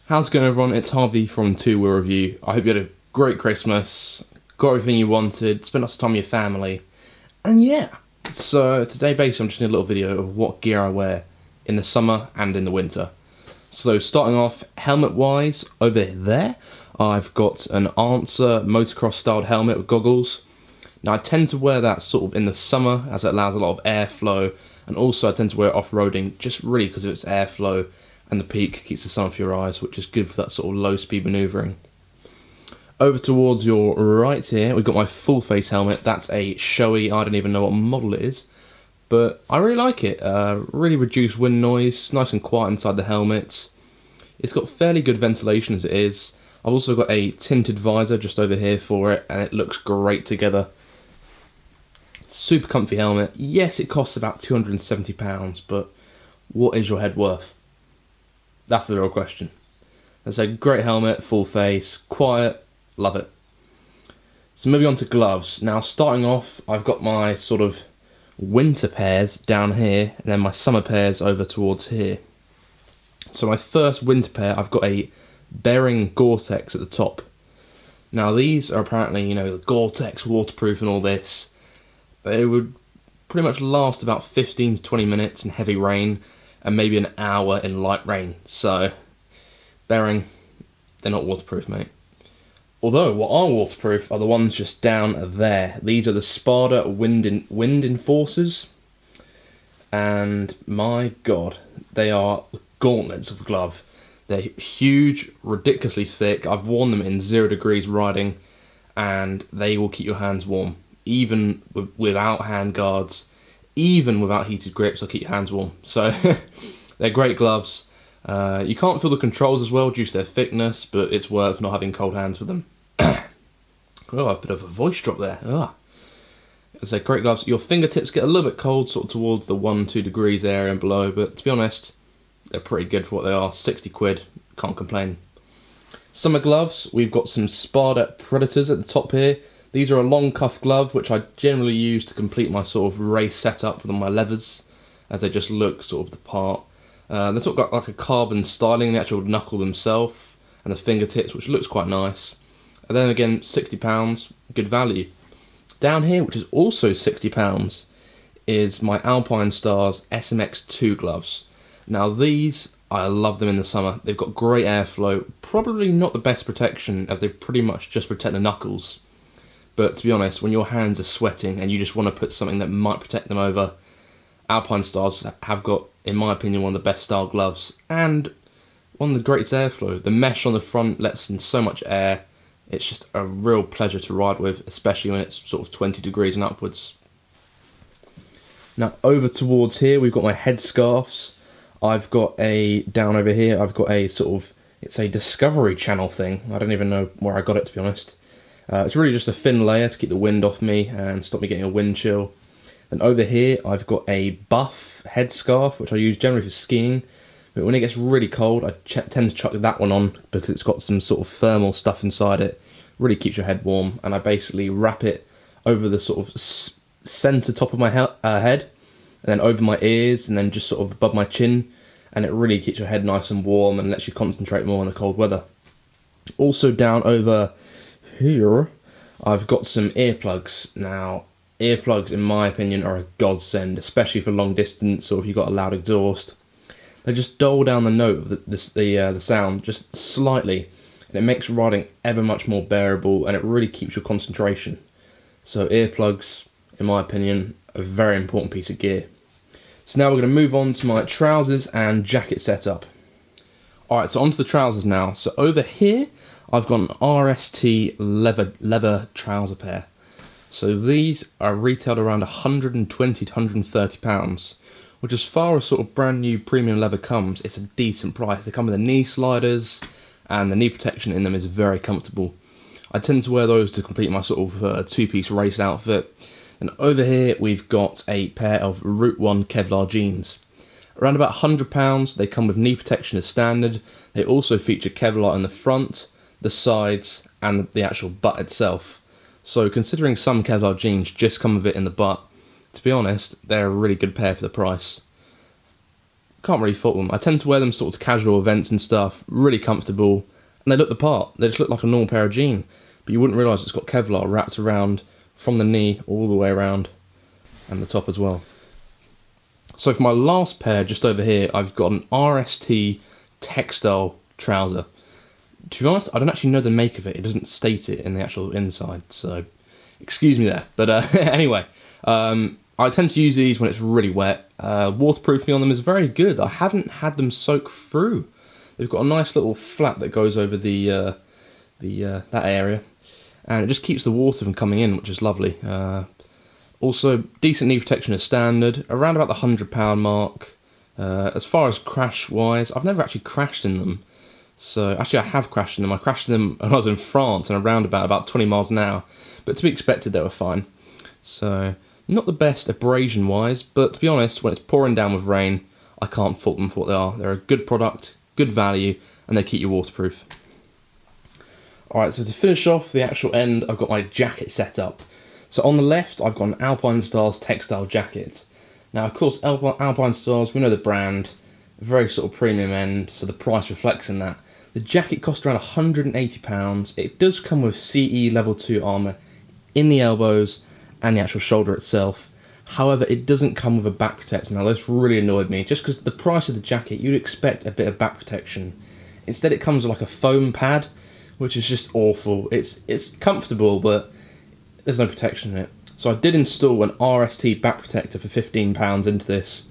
How's it going, everyone? It's Harvey from Two Wheel Review. I hope you had a great Christmas, got everything you wanted, spent lots of time with your family, and yeah. So today basically I'm just doing a little video of what gear I wear in the summer and in the winter. So starting off, helmet wise, over there I've got an Answer motocross styled helmet with goggles. Now I tend to wear that sort of in the summer as it allows a lot of airflow, and also I tend to wear it off-roading just really because of its airflow, and the peak keeps the sun off your eyes, which is good for that sort of low speed manoeuvring. Over towards your right here, we've got my full face helmet. That's a Shoei, I don't even know what model it is, but I really like it. Really reduced wind noise, nice and quiet inside the helmet. It's got fairly good ventilation as it is. I've also got a tinted visor just over here for it, and it looks great together. Super comfy helmet. Yes, it costs about £270, but what is your head worth? That's the real question. It's a great helmet, full face, quiet, love it. So moving on to gloves. Now starting off, I've got my sort of winter pairs down here, and then my summer pairs over towards here. So my first winter pair, I've got a Bearing Gore-Tex at the top. Now these are apparently, you know, the Gore-Tex waterproof and all this. They would pretty much last about 15 to 20 minutes in heavy rain, and maybe an hour in light rain. So, Bearing, they're not waterproof, mate. Although, what are waterproof are the ones just down there. These are the Spada Wind Enforcers. And my god, they are gauntlets of glove. They're huge, ridiculously thick. I've worn them in 0 degrees riding, and they will keep your hands warm. Even without hand guards, even without heated grips, they'll keep your hands warm. So they're great gloves. You can't feel the controls as well due to their thickness, but it's worth not having cold hands with them. Oh, a bit of a voice drop there. They're great gloves. Your fingertips get a little bit cold, sort of towards the 1-2 degrees area and below, but to be honest, they're pretty good for what they are. 60 quid, can't complain. Summer gloves, we've got some Spada Predators at the top here. These are a long cuff glove, which I generally use to complete my sort of race setup with my leathers, as they just look sort of the part. They've sort of got like a carbon styling, the actual knuckle themselves, and the fingertips, which looks quite nice. And then again, £60, good value. Down here, which is also £60, is my Alpine Stars SMX2 gloves. Now these, I love them in the summer. They've got great airflow, probably not the best protection, as they pretty much just protect the knuckles. But to be honest, when your hands are sweating and you just want to put something that might protect them over, Alpine Stars have got, in my opinion, one of the best style gloves and one of the greatest airflow. The mesh on the front lets in so much air. It's just a real pleasure to ride with, especially when it's sort of 20 degrees and upwards. Now over towards here, we've got my headscarves. I've got down over here, I've got a sort of, it's a Discovery Channel thing. I don't even know where I got it, to be honest. It's really just a thin layer to keep the wind off me and stop me getting a wind chill. Then over here I've got a buff headscarf, which I use generally for skiing, but when it gets really cold I tend to chuck that one on because it's got some sort of thermal stuff inside it. Really keeps your head warm, and I basically wrap it over the sort of centre top of my head, and then over my ears, and then just sort of above my chin, and it really keeps your head nice and warm and lets you concentrate more on the cold weather. Also down over here, I've got some earplugs. Now, earplugs, in my opinion, are a godsend, especially for long distance or if you've got a loud exhaust. They just dull down the note of the sound just slightly, and it makes riding ever much more bearable, and it really keeps your concentration. So earplugs, in my opinion, a very important piece of gear. So now we're going to move on to my trousers and jacket setup. Alright, so onto the trousers now. So over here, I've got an RST leather trouser pair. So these are retailed around £120 to £130, which as far as sort of brand new premium leather comes, it's a decent price. They come with the knee sliders, and the knee protection in them is very comfortable. I tend to wear those to complete my sort of two-piece race outfit. And over here we've got a pair of Route 1 Kevlar jeans. Around about £100, they come with knee protection as standard. They also feature Kevlar in the front, the sides, and the actual butt itself. So considering some Kevlar jeans just come with it in the butt, to be honest, they're a really good pair for the price. can't really fault them. I tend to wear them sort of to casual events and stuff, really comfortable, and they look the part. They just look like a normal pair of jeans, but you wouldn't realise it's got Kevlar wrapped around from the knee all the way around, and the top as well. So for my last pair, just over here, I've got an RST textile trouser. To be honest, I don't actually know the make of it. It doesn't state it in the actual inside, so excuse me there. But anyway, I tend to use these when it's really wet. Waterproofing on them is very good. I haven't had them soak through. They've got a nice little flap that goes over that area, and it just keeps the water from coming in, which is lovely. Also, decent knee protection is standard, around about the £100 mark. As far as crash-wise, I've never actually crashed in them. So, actually I have crashed in them. I crashed in them when I was in France, and around about 20 miles an hour. But to be expected, they were fine. So, not the best abrasion-wise, but to be honest, when it's pouring down with rain, I can't fault them for what they are. They're a good product, good value, and they keep you waterproof. Alright, so to finish off the actual end, I've got my jacket set up. So on the left, I've got an Alpinestars textile jacket. Now, of course, Alpinestars, we know the brand, very sort of premium end, so the price reflects in that. The jacket cost around £180. It does come with CE level 2 armour in the elbows and the actual shoulder itself. However, it doesn't come with a back protector. Now, this really annoyed me, just because the price of the jacket, you'd expect a bit of back protection. Instead, it comes with like a foam pad, which is just awful. It's comfortable, but there's no protection in it. So I did install an RST back protector for £15 into this.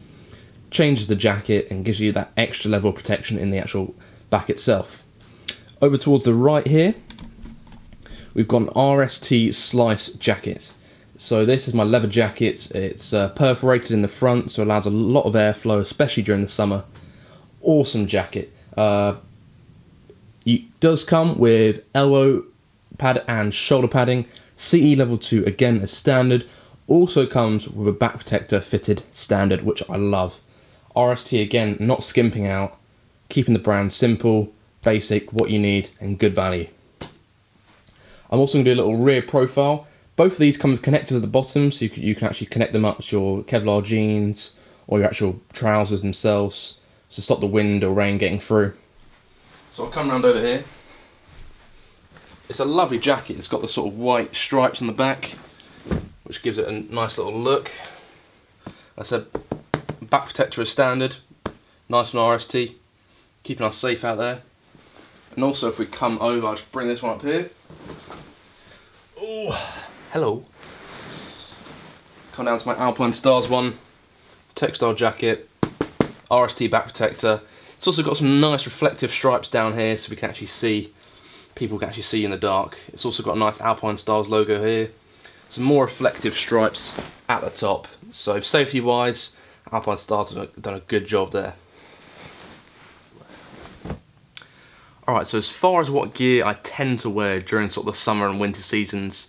Changes the jacket and gives you that extra level of protection in the actual back itself. Over towards the right here, we've got an RST slice jacket. So this is my leather jacket. It's perforated in the front, so it allows a lot of airflow, especially during the summer. Awesome jacket. It does come with elbow pad and shoulder padding. CE level 2 again as standard. Also comes with a back protector fitted standard, which I love. RST again, not skimping out, keeping the brand simple, basic, what you need, and good value. I'm also going to do a little rear profile. Both of these come with connectors at the bottom, so you can actually connect them up to your Kevlar jeans or your actual trousers themselves to stop the wind or rain getting through. So I'll come around over here. It's a lovely jacket. It's got the sort of white stripes on the back, which gives it a nice little look. I said, back protector is standard, nice and RST, keeping us safe out there. And also, if we come over, I'll just bring this one up here. Oh, hello. Come down to my Alpinestars one, textile jacket, RST back protector. It's also got some nice reflective stripes down here, so we can actually see. People can actually see in the dark. It's also got a nice Alpinestars logo here. Some more reflective stripes at the top. So safety wise, Alpinestars have done a good job there. Alright, so as far as what gear I tend to wear during sort of the summer and winter seasons,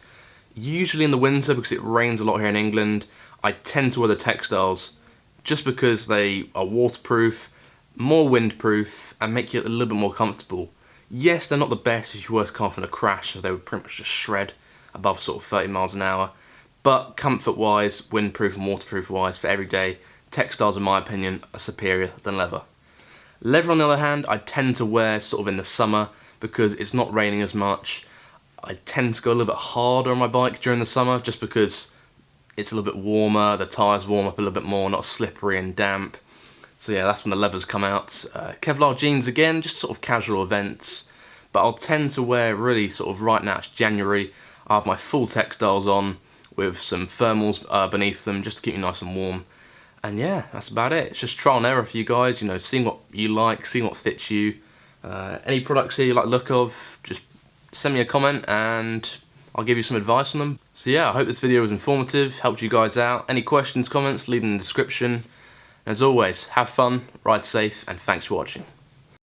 usually in the winter, because it rains a lot here in England, I tend to wear the textiles just because they are waterproof, more windproof, and make you a little bit more comfortable. Yes, they're not the best if you were to come off in a crash, as they would pretty much just shred above sort of 30 miles an hour. But comfort-wise, windproof and waterproof-wise, for every day, textiles, in my opinion, are superior than leather. Leather, on the other hand, I tend to wear sort of in the summer because it's not raining as much. I tend to go a little bit harder on my bike during the summer just because it's a little bit warmer, the tyres warm up a little bit more, not slippery and damp. So yeah, that's when the leathers come out. Kevlar jeans again, just sort of casual events. But I'll tend to wear really sort of right now, it's January, I have my full textiles on with some thermals beneath them just to keep me nice and warm. And yeah, that's about it. It's just trial and error for you guys, you know, seeing what you like, seeing what fits you. Any products here you like the look of, just send me a comment and I'll give you some advice on them. So yeah, I hope this video was informative, helped you guys out. Any questions, comments, leave them in the description. As always, have fun, ride safe, and thanks for watching.